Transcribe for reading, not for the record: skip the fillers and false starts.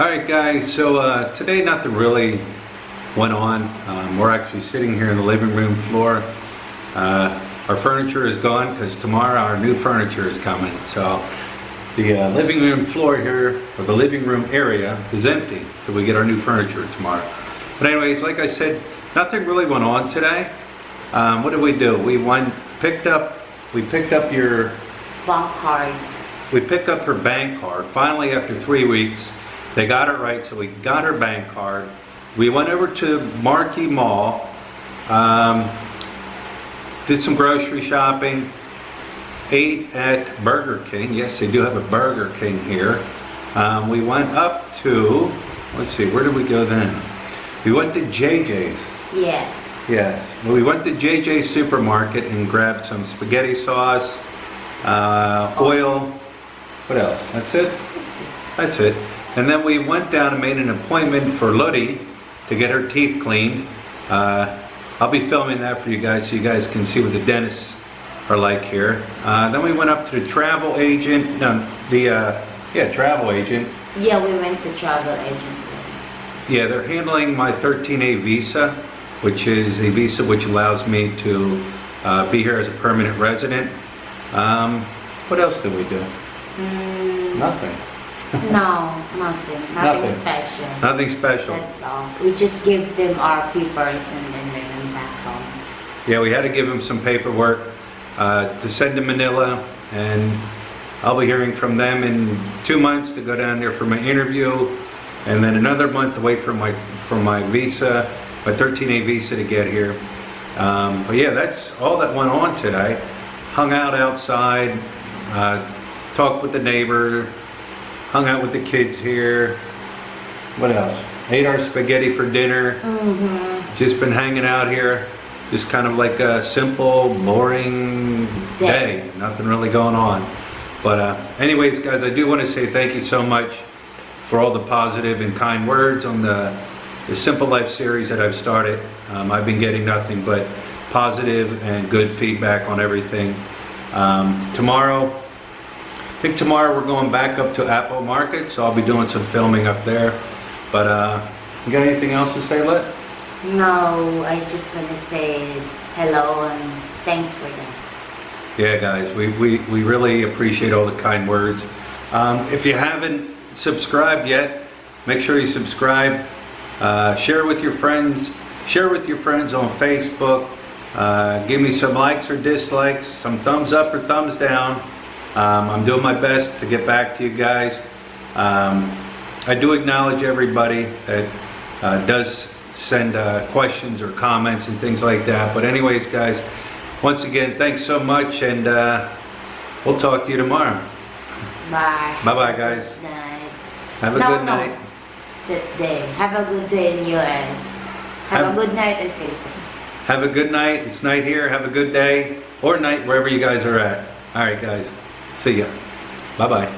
Alright guys, so today nothing really went on. We're actually sitting here in the living room floor. Our furniture is gone because tomorrow our new furniture is coming. So the living room floor here, or the living room area, is empty till we get our new furniture tomorrow. But anyways, like I said, nothing really went on today. What did we do? We picked up your bank card. We picked up her bank card. Finally, after 3 weeks, they got it right, so we got her bank card. We went over to Marquee Mall, did some grocery shopping, ate at Burger King. Yes, they do have a Burger King here. We went up to, let's see, where did we go then? We went to JJ's. Yes. Yes. Well, we went to JJ's supermarket and grabbed some spaghetti sauce, oil. What else? That's it? That's it. And then we went down and made an appointment for Ludi to get her teeth cleaned. I'll be filming that for you guys so you guys can see what the dentists are like here. Then we went up to the travel agent. No, travel agent. Yeah, we went to travel agent. Yeah, they're handling my 13A visa, which is a visa which allows me to be here as a permanent resident. What else did we do? Nothing. No, nothing. Nothing special. Nothing special. That's all. We just give them our papers and then we went back home. Yeah, we had to give them some paperwork to send to Manila, and I'll be hearing from them in 2 months to go down there for my interview, and then another month to wait for my visa, my 13A visa to get here. But yeah, that's all that went on today. Hung out outside, talked with the neighbor, hung out with the kids here. What else? Ate our spaghetti for dinner. Just been hanging out here. Just kind of like a simple, boring day. Nothing really going on. But anyways, guys, I do want to say thank you so much for all the positive and kind words on the Simple Life series that I've started. I've been getting nothing but positive and good feedback on everything. I think tomorrow we're going back up to Apple Market, so I'll be doing some filming up there. But you got anything else to say, Lit? No, I just want to say hello and thanks for that. Yeah, guys, we really appreciate all the kind words. If you haven't subscribed yet, make sure you subscribe. Share with your friends. Share with your friends on Facebook. Give me some likes or dislikes, some thumbs up or thumbs down. I'm doing my best to get back to you guys. I do acknowledge everybody that does send questions or comments and things like that. But anyways, guys, once again, thanks so much, and we'll talk to you tomorrow. Bye. Bye-bye, guys. Good night. Have a good night. Sit day. Have a good day in US. Have a good night in Philippines. Have a good night. It's night here. Have a good day or night wherever you guys are at. All right, guys. See ya. Bye-bye.